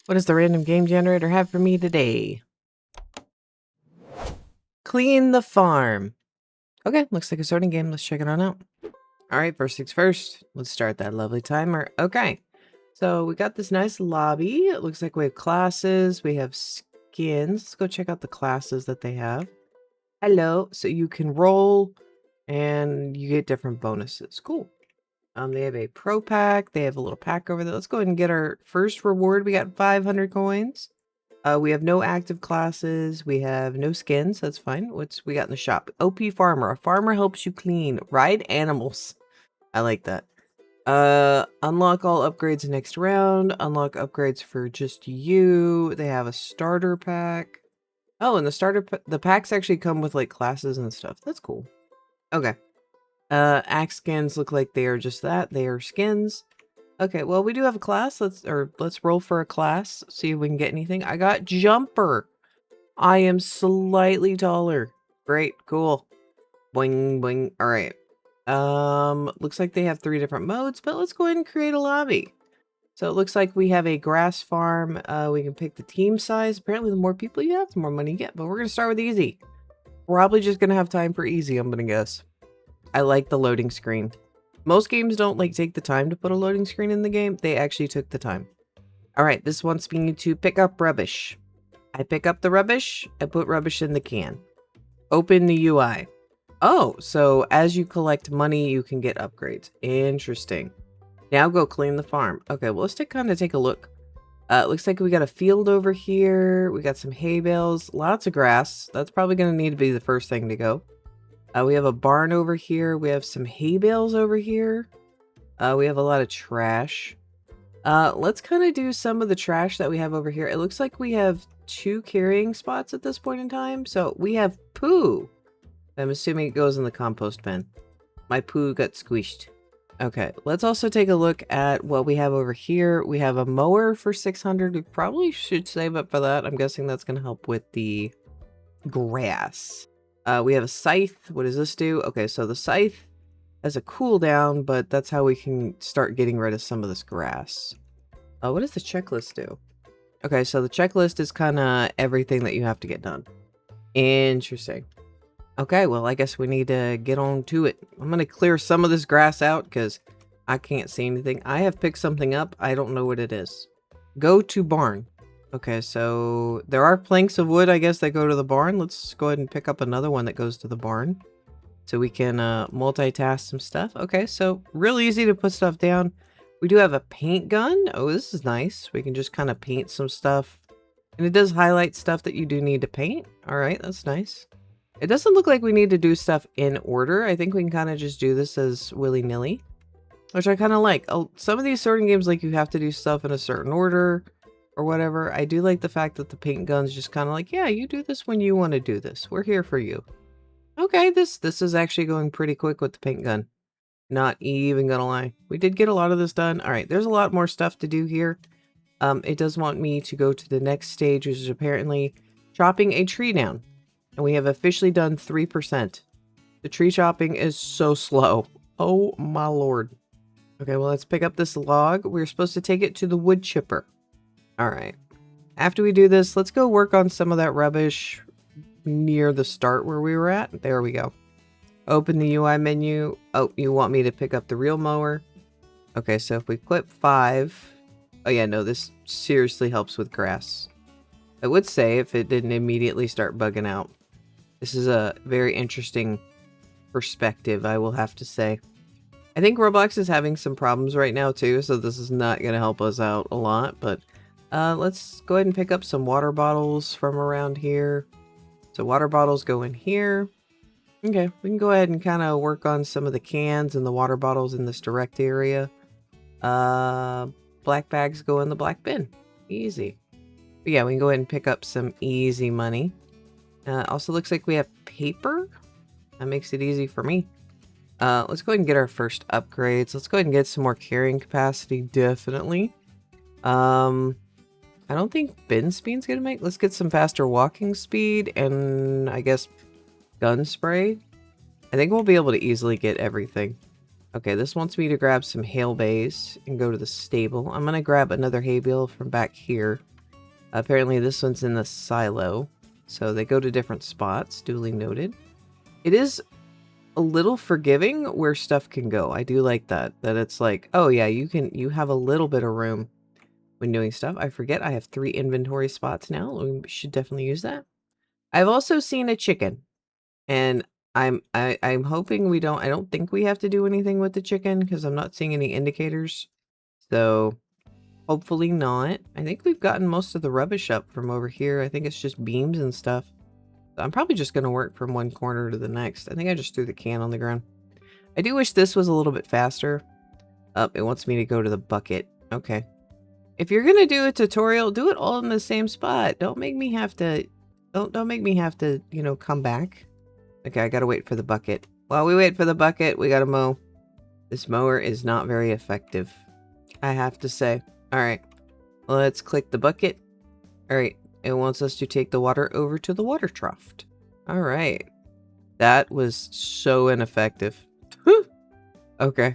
What does the random game generator have for me today? Clean the farm. Okay, looks like a starting game. Let's check it on out. All right, first things first. Let's start that lovely timer. Okay, so we got this nice lobby. It looks like we have classes. We have skins. Let's go check out the classes that they have. Hello. So you can roll and you get different bonuses. Cool. They have a pro pack. They have a little pack over there. Let's go ahead and get our first reward. We got 500 coins. We have no active classes. We have no skins. That's fine. What's we got in the shop? OP Farmer. A farmer helps you clean. Ride animals. I like that. Unlock all upgrades next round. Unlock upgrades for just you. They have a starter pack. Oh, and the packs actually come with like classes and stuff. That's cool. Okay. Axe skins look like they are just that. They are skins. Okay, well, we do have a class. Let's roll for a class. See if we can get anything. I got jumper. I am slightly taller. Great, cool. Boing, boing. All right. Looks like they have 3 different modes, but let's go ahead and create a lobby. So it looks like we have a grass farm. We can pick the team size. Apparently, the more people you have, the more money you get. But we're gonna start with easy. Probably just gonna have time for easy, I'm gonna guess. I like the loading screen. Most games don't like take the time to put a loading screen in the game. They actually took the time. All right, this wants me to pick up rubbish. I pick up the rubbish. I put rubbish in the can. Open the UI. Oh, so as you collect money, you can get upgrades. Interesting. Now go clean the farm. Okay, well, let's kind of take a look. It looks like we got a field over here. We got some hay bales, lots of grass. That's probably going to need to be the first thing to go. We have a barn over here. We have some hay bales over here. We have a lot of trash. Let's kind of do some of the trash that we have over here. It looks like we have 2 carrying spots at this point in time. So we have poo. I'm assuming it goes in the compost bin. My poo got squished. Okay, let's also take a look at what we have over here. We have a mower for 600. We probably should save up for that. I'm guessing that's going to help with the grass. We have a scythe. What does this do? Okay, so the scythe has a cooldown, but that's how we can start getting rid of some of this grass. What does the checklist do? Okay, so the checklist is kind of everything that you have to get done. Interesting. Okay, well, I guess we need to get on to it. I'm going to clear some of this grass out because I can't see anything. I have picked something up. I don't know what it is. Go to barn. Okay, so there are planks of wood, I guess, that go to the barn. Let's go ahead and pick up another one that goes to the barn so we can multitask some stuff. Okay, so real easy to put stuff down. We do have a paint gun. Oh, this is nice. We can just kind of paint some stuff. And it does highlight stuff that you do need to paint. All right, that's nice. It doesn't look like we need to do stuff in order. I think we can kind of just do this as willy-nilly, which I kind of like. Some of these sorting games, like, you have to do stuff in a certain order or whatever. I do like the fact that the paint gun's just kind of like, yeah, you do this when you want to do this. We're here for you. Okay, this is actually going pretty quick with the paint gun. Not even gonna lie. We did get a lot of this done. All right, there's a lot more stuff to do here. It does want me to go to the next stage, which is apparently chopping a tree down. And we have officially done 3%. The tree chopping is so slow. Oh my lord. Okay, well, let's pick up this log. We're supposed to take it to the wood chipper. All right. After we do this, let's go work on some of that rubbish near the start where we were at. There we go. Open the UI menu. Oh, you want me to pick up the real mower? Okay, so if we clip 5. Oh yeah, no, this seriously helps with grass. I would say if it didn't immediately start bugging out. This is a very interesting perspective, I will have to say. I think Roblox is having some problems right now too, so this is not going to help us out a lot, but let's go ahead and pick up some water bottles from around here. So water bottles go in here. Okay, we can go ahead and kind of work on some of the cans and the water bottles in this direct area. Black bags go in the black bin. Easy. But yeah, we can go ahead and pick up some easy money. Also looks like we have paper. That makes it easy for me. Let's go ahead and get our first upgrades. Let's go ahead and get some more carrying capacity, definitely. I don't think bin speed's gonna make. Let's get some faster walking speed and I guess gun spray. I think we'll be able to easily get everything. Okay, this wants me to grab some hay bales and go to the stable. I'm gonna grab another hay bale from back here. Apparently this one's in the silo. So they go to different spots, duly noted. It is a little forgiving where stuff can go. I do like that. That it's like, oh yeah, you have a little bit of room when doing stuff. I forget I have 3 inventory spots now. We should definitely use that. I've also seen a chicken. And I'm hoping we don't I don't think we have to do anything with the chicken because I'm not seeing any indicators. So hopefully not. I think we've gotten most of the rubbish up from over here. I think it's just beams and stuff. I'm probably just going to work from one corner to the next. I think I just threw the can on the ground. I do wish this was a little bit faster. It wants me to go to the bucket. Okay. If you're going to do a tutorial, do it all in the same spot. Don't make me have to, don't make me have to, you know, come back. Okay, I gotta wait for the bucket. While we wait for the bucket, we gotta mow. This mower is not very effective, I have to say. Alright, let's click the bucket. Alright, it wants us to take the water over to the water trough. Alright, that was so ineffective. Okay,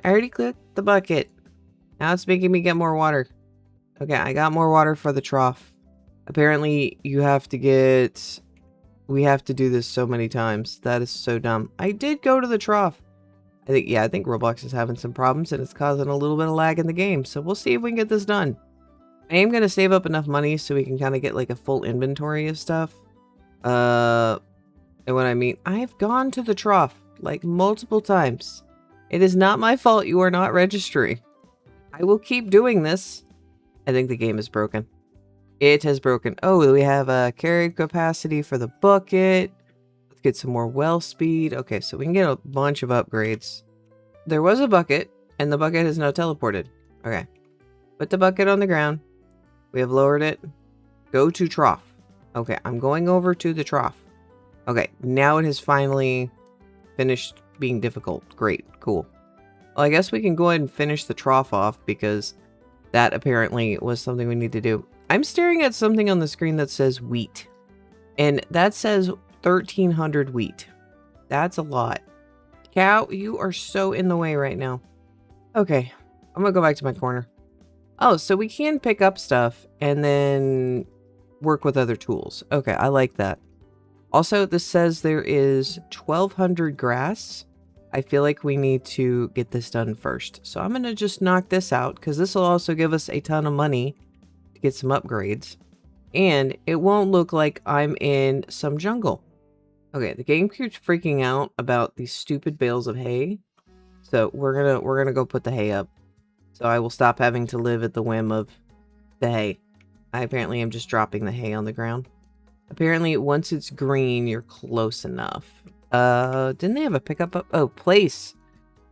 I already clicked the bucket. Now it's making me get more water. Okay, I got more water for the trough. Apparently, you have to get... We have to do this so many times. That is so dumb. I did go to the trough. I think Roblox is having some problems and it's causing a little bit of lag in the game. So we'll see if we can get this done. I am going to save up enough money so we can kind of get like a full inventory of stuff. And what I mean, I've gone to the trough like multiple times. It is not my fault you are not registering. I will keep doing this. I think the game is broken. It has broken. Oh, we have a carry capacity for the bucket. Let's get some more well speed. Okay, so we can get a bunch of upgrades. There was a bucket, and the bucket is now teleported. Okay. Put the bucket on the ground. We have lowered it. Go to trough. Okay, I'm going over to the trough. Okay, now it has finally finished being difficult. Great, cool. Well, I guess we can go ahead and finish the trough off because that apparently was something we need to do. I'm staring at something on the screen that says wheat. And that says 1,300 wheat. That's a lot. Cow, you are so in the way right now. Okay, I'm gonna go back to my corner. Oh, so we can pick up stuff and then work with other tools. Okay, I like that. Also, this says there is 1,200 grass. I feel like we need to get this done first. So I'm gonna just knock this out because this will also give us a ton of money to get some upgrades. And it won't look like I'm in some jungle. Okay, the game keeps freaking out about these stupid bales of hay. So we're gonna go put the hay up. So I will stop having to live at the whim of the hay. I apparently am just dropping the hay on the ground. Apparently once it's green, you're close enough. Didn't they have a pickup up? Oh, place.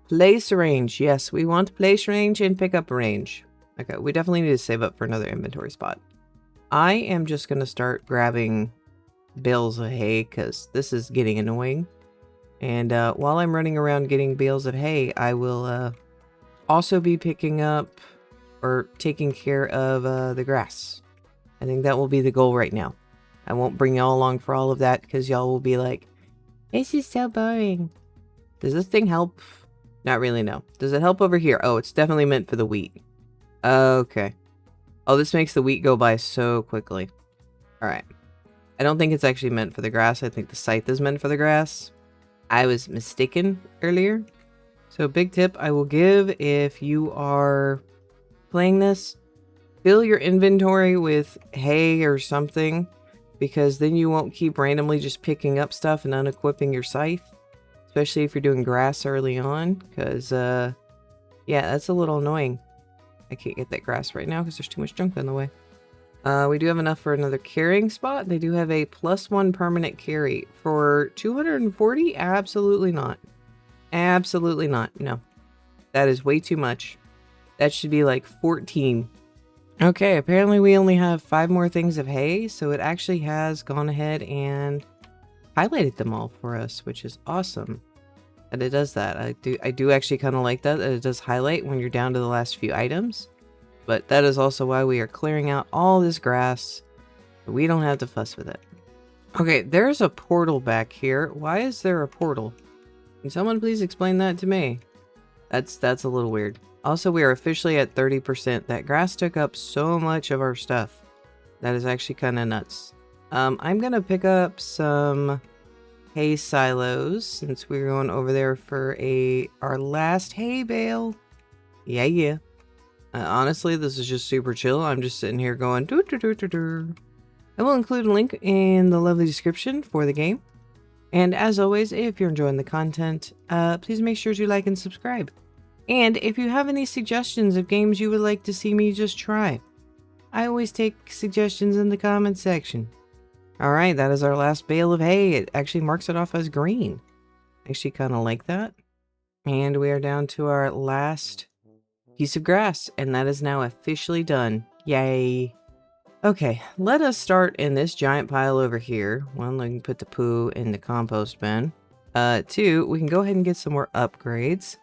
Place range. Yes, we want place range and pickup range. Okay, we definitely need to save up for another inventory spot. I am just going to start grabbing bales of hay because this is getting annoying. And while I'm running around getting bales of hay, I will also be picking up or taking care of the grass. I think that will be the goal right now. I won't bring y'all along for all of that because y'all will be like, this is so boring. Does this thing help? Not really, no. Does it help over here? Oh, it's definitely meant for the wheat. Okay. Oh, this makes the wheat go by so quickly. Alright. I don't think it's actually meant for the grass. I think the scythe is meant for the grass. I was mistaken earlier. So big tip I will give if you are playing this. Fill your inventory with hay or something. Because then you won't keep randomly just picking up stuff and unequipping your scythe. Especially if you're doing grass early on. Because, yeah, that's a little annoying. I can't get that grass right now because there's too much junk in the way. We do have enough for another carrying spot. They do have a +1 permanent carry. For 240? Absolutely not. Absolutely not. No. That is way too much. That should be like 14. Okay, apparently we only have 5 more things of hay, so it actually has gone ahead and highlighted them all for us, which is awesome. And it does that. I do actually kind of like that it does highlight when you're down to the last few items. But that is also why we are clearing out all this grass. So we don't have to fuss with it. Okay, there's a portal back here. Why is there a portal? Can someone please explain that to me? That's a little weird. Also, we are officially at 30%. That grass took up so much of our stuff. That is actually kind of nuts. I'm gonna pick up some hay silos since we're going over there for our last hay bale. Yeah. Honestly, this is just super chill. I'm just sitting here going doo doo doo doo doo. I will include a link in the lovely description for the game. And as always, if you're enjoying the content, please make sure to like and subscribe. And if you have any suggestions of games you would like to see me just try, I always take suggestions in the comment section. Alright, that is our last bale of hay. It actually marks it off as green. I actually kind of like that. And we are down to our last piece of grass, and that is now officially done. Yay. Okay, let us start in this giant pile over here. One, we can put the poo in the compost bin. Two, we can go ahead and get some more upgrades.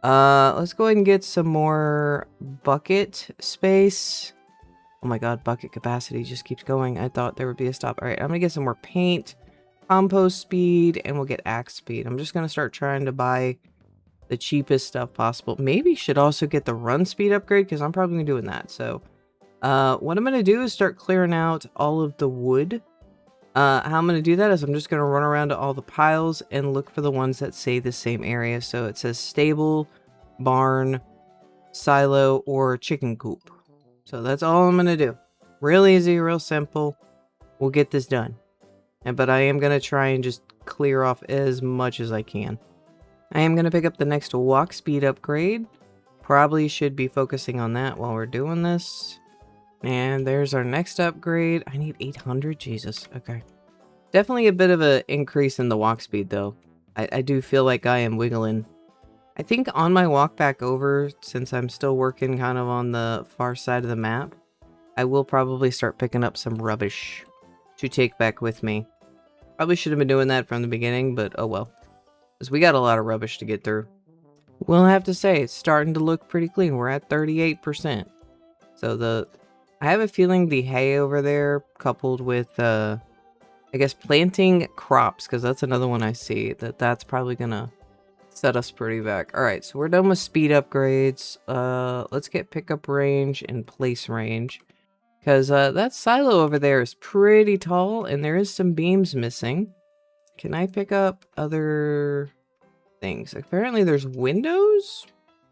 Let's go ahead and get some more bucket space. Oh my god, bucket capacity just keeps going. I thought there would be a stop. Alright, I'm gonna get some more paint, compost speed, and we'll get axe speed. I'm just gonna start trying to buy the cheapest stuff possible. Maybe should also get the run speed upgrade because I'm probably doing that. So, what I'm gonna do is start clearing out all of the wood. How I'm gonna do that is I'm just gonna run around to all the piles and look for the ones that say the same area. So it says stable, barn, silo, or chicken coop. So that's all I'm gonna do. Real easy, real simple. We'll get this done. But I am gonna try and just clear off as much as I can. I am gonna pick up the next walk speed upgrade. Probably should be focusing on that while we're doing this. And there's our next upgrade. I need 800, Jesus, okay. Definitely a bit of an increase in the walk speed though. I do feel like I am wiggling. I think on my walk back over, since I'm still working kind of on the far side of the map, I will probably start picking up some rubbish to take back with me. Probably should have been doing that from the beginning, but oh well. Because we got a lot of rubbish to get through. We'll have to say, it's starting to look pretty clean. We're at 38%. So I have a feeling the hay over there, coupled with, I guess planting crops, because that's another one I see, that's probably gonna set us pretty back. Alright, so we're done with speed upgrades. Let's get pickup range and place range. Because that silo over there is pretty tall, and there is some beams missing. Can I pick up other things? Apparently there's windows?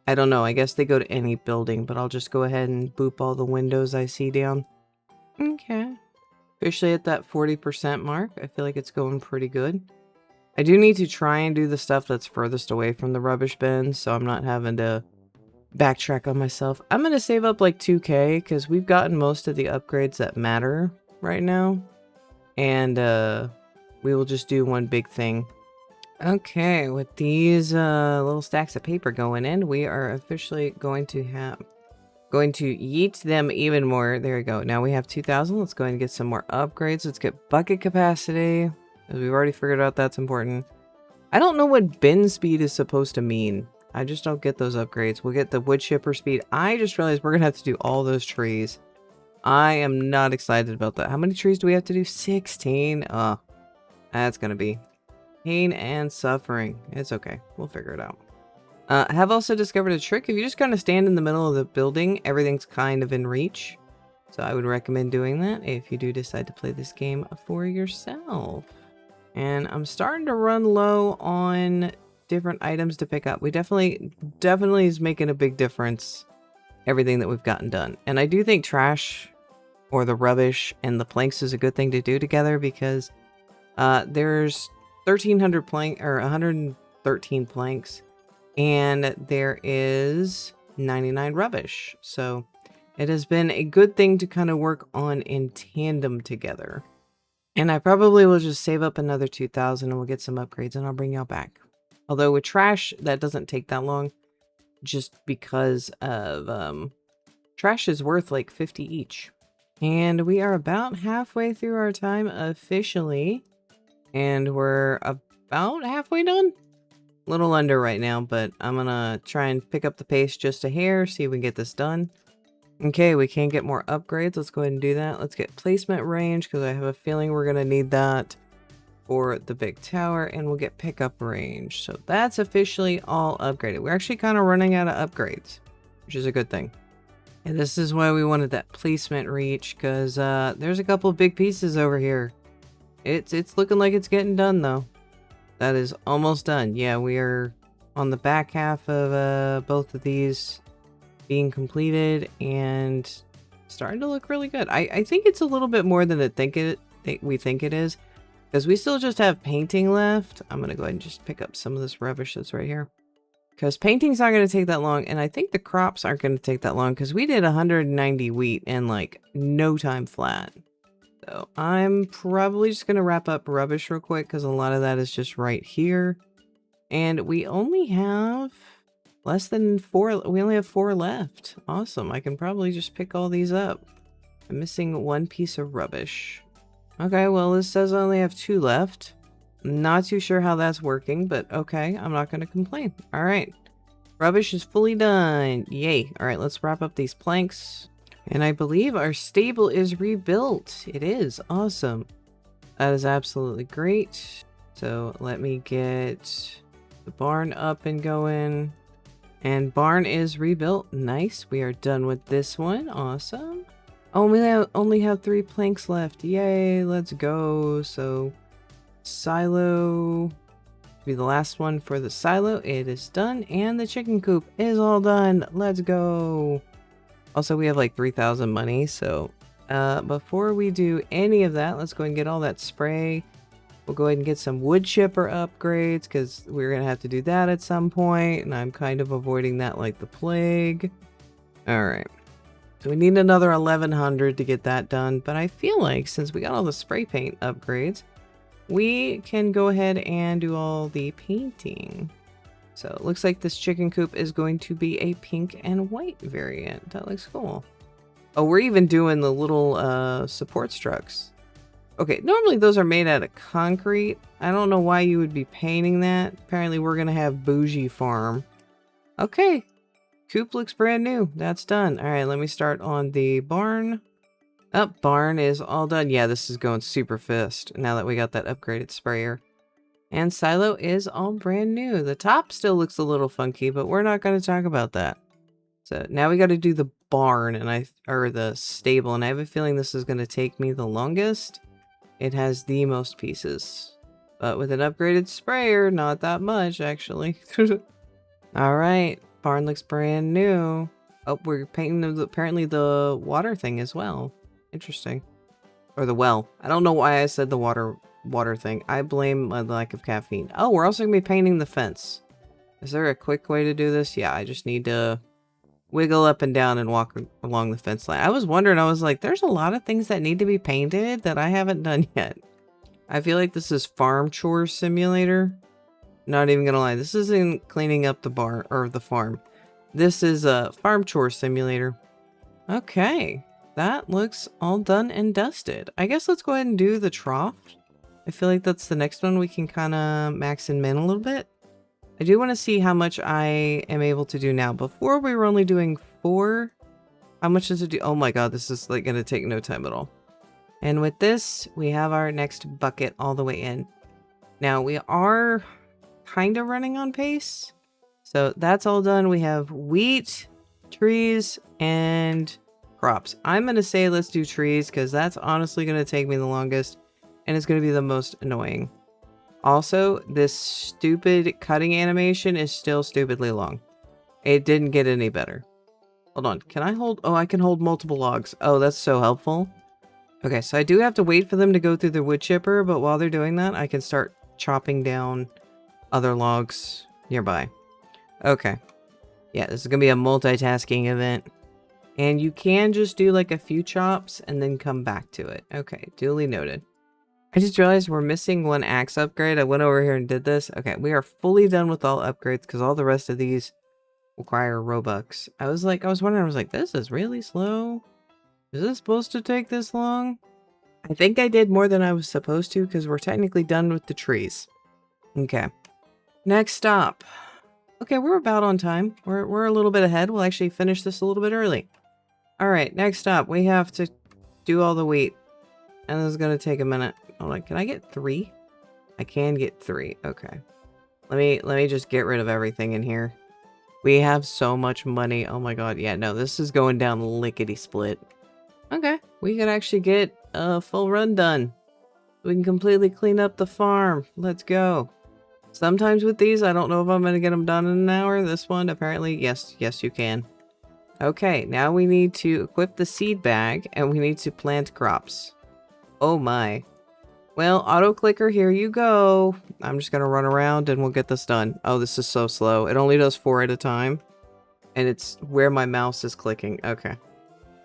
I don't know, I guess they go to any building, but I'll just go ahead and boop all the windows I see down. Okay. Officially at that 40% mark. I feel like it's going pretty good. I do need to try and do the stuff that's furthest away from the rubbish bin, so I'm not having to backtrack on myself. I'm going to save up like 2k, because we've gotten most of the upgrades that matter right now. And we will just do one big thing. Okay, with these little stacks of paper going in, we are officially going to yeet them even more. There we go. Now we have 2,000. Let's go ahead and get some more upgrades. Let's get bucket capacity. We've already figured out that's important. I don't know what bin speed is supposed to mean. I just don't get those upgrades. We'll get the wood chipper speed. I just realized we're going to have to do all those trees. I am not excited about that. How many trees do we have to do? 16. That's going to be pain and suffering. It's okay. We'll figure it out. I have also discovered a trick. If you just kind of stand in the middle of the building, everything's kind of in reach. So I would recommend doing that if you do decide to play this game for yourself. And I'm starting to run low on different items to pick up. We definitely is making a big difference, everything that we've gotten done. And I do think trash or the rubbish and the planks is a good thing to do together, because there's 1,300 plank or 113 planks, and there is 99 rubbish. So it has been a good thing to kind of work on in tandem together. And I probably will just save up another 2,000 and we'll get some upgrades and I'll bring y'all back. Although with trash, that doesn't take that long, just because of trash is worth like 50 each. And we are about halfway through our time officially. And we're about halfway done. A little under right now, but I'm gonna try and pick up the pace just a hair, see if we can get this done. Okay, we can get more upgrades. Let's go ahead and do that. Let's get placement range, because I have a feeling we're gonna need that for the big tower, and we'll get pickup range. So that's officially all upgraded. We're actually kind of running out of upgrades, which is a good thing. And this is why we wanted that placement reach, because there's a couple big pieces over here. It's looking like it's getting done, though. That is almost done. Yeah, we are on the back half of both of these being completed and starting to look really good. I think it's a little bit more than we think it is, because we still just have painting left. I'm going to go ahead and just pick up some of this rubbish that's right here. Because painting's not going to take that long, and I think the crops aren't going to take that long, because we did 190 wheat in, like, no time flat. So I'm probably just going to wrap up rubbish real quick, because a lot of that is just right here. And we only have less than 4. We only have 4 left. Awesome. I can probably just pick all these up. I'm missing 1 piece of rubbish. Okay, well, this says I only have 2 left. Not too sure how that's working, but okay, I'm not going to complain. All right. Rubbish is fully done. Yay. All right, let's wrap up these planks. And I believe our stable is rebuilt. It is. Awesome. That is absolutely great. So let me get the barn up and going. And barn is rebuilt. Nice. We are done with this one. Awesome. Oh, we only have 3 planks left. Yay. Let's go. So silo be the last one for the silo. It is done. And the chicken coop is all done. Let's go. Also, we have like 3,000 money. So before we do any of that, let's go ahead and get all that spray. We'll go ahead and get some wood chipper upgrades, because we're going to have to do that at some point, and I'm kind of avoiding that like the plague. Alright. So we need another 1,100 to get that done, but I feel like since we got all the spray paint upgrades, we can go ahead and do all the painting. So it looks like this chicken coop is going to be a pink and white variant. That looks cool. Oh, we're even doing the little support structs. Okay, normally those are made out of concrete. I don't know why you would be painting that. Apparently we're going to have bougie farm. Okay, coop looks brand new. That's done. All right, let me start on the barn. Barn is all done. Yeah, this is going super fast now that we got that upgraded sprayer. And silo is all brand new. The top still looks a little funky, but we're not going to talk about that. So now we got to do the barn or the stable, and I have a feeling this is going to take me the longest. It has the most pieces, but with an upgraded sprayer, not that much actually. All right, barn looks brand new. Oh, we're painting apparently the water thing as well. Interesting. Or the well. I don't know why I said the water thing. I blame my lack of caffeine. Oh, we're also gonna be painting the fence. Is there a quick way to do this? Yeah, I just need to wiggle up and down and walk along the fence line. I was wondering, I was like, there's a lot of things that need to be painted that I haven't done yet. I feel like this is farm chore simulator. Not even gonna lie, this isn't cleaning up the barn or the farm. This is a farm chore simulator. Okay, that looks all done and dusted. I guess let's go ahead and do the trough. I feel like that's the next one we can kind of max and min a little bit. I do want to see how much I am able to do now. Before we were only doing 4. How much does it do? Oh my god, this is like going to take no time at all. And with this, we have our next bucket all the way in. Now we are kind of running on pace. So that's all done. We have wheat, trees, and crops. I'm going to say let's do trees because that's honestly going to take me the longest. And it's going to be the most annoying. Also, this stupid cutting animation is still stupidly long. It didn't get any better. Hold on. Can I hold? Oh, I can hold multiple logs. Oh, that's so helpful. Okay, so I do have to wait for them to go through the wood chipper, but while they're doing that, I can start chopping down other logs nearby. Okay. Yeah, this is going to be a multitasking event. And you can just do like a few chops and then come back to it. Okay, duly noted. I just realized we're missing 1 axe upgrade. I went over here and did this. Okay, we are fully done with all upgrades because all the rest of these require Robux. I was wondering, this is really slow. Is this supposed to take this long? I think I did more than I was supposed to because we're technically done with the trees. Okay. Next stop. Okay, we're about on time. We're a little bit ahead. We'll actually finish this a little bit early. All right, next stop. We have to do all the wheat. And this is going to take a minute. Hold on, can I get 3? I can get 3. Okay. Let me just get rid of everything in here. We have so much money. Oh my god. Yeah, no, this is going down lickety-split. Okay, we could actually get a full run done. We can completely clean up the farm. Let's go. Sometimes with these, I don't know if I'm going to get them done in an hour. This one, apparently, yes, you can. Okay, now we need to equip the seed bag, and we need to plant crops. Oh my. Well, auto clicker, here you go. I'm just going to run around and we'll get this done. Oh, this is so slow. It only does 4 at a time. And it's where my mouse is clicking. Okay.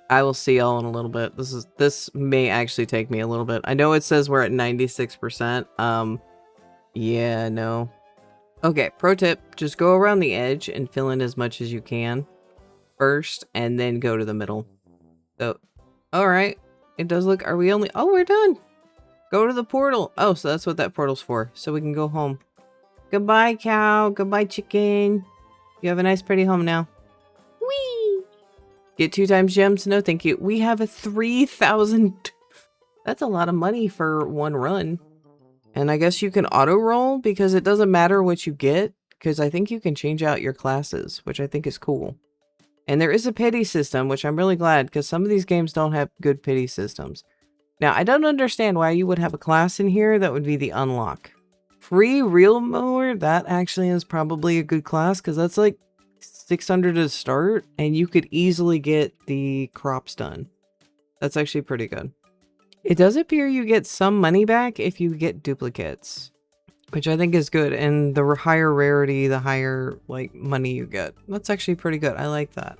I will see y'all in a little bit. This may actually take me a little bit. I know it says we're at 96%. Yeah, no. Okay, pro tip, just go around the edge and fill in as much as you can first, and then go to the middle. So, alright. It does look, are we only, oh, we're done. Go to the portal. Oh, so that's what that portal's for, so we can go home. Goodbye, cow. Goodbye, chicken. You have a nice, pretty home now. Whee! Get 2 times gems? No, thank you. We have a 3,000. That's a lot of money for one run. And I guess you can auto roll because it doesn't matter what you get, because I think you can change out your classes, which I think is cool. And there is a pity system, which I'm really glad, because some of these games don't have good pity systems. Now, I don't understand why you would have a class in here that would be the unlock. Free Real Mower, that actually is probably a good class, because that's like 600 to start, and you could easily get the crops done. That's actually pretty good. It does appear you get some money back if you get duplicates, which I think is good. And the higher rarity, the higher like money you get. That's actually pretty good. I like that.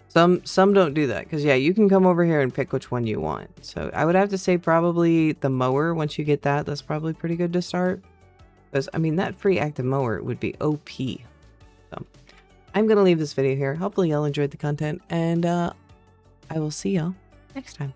Some don't do that because yeah, you can come over here and pick which one you want. So I would have to say probably the mower. Once you get that, that's probably pretty good to start. Because I mean, that free active mower would be OP. So I'm going to leave this video here. Hopefully y'all enjoyed the content, and I will see y'all next time.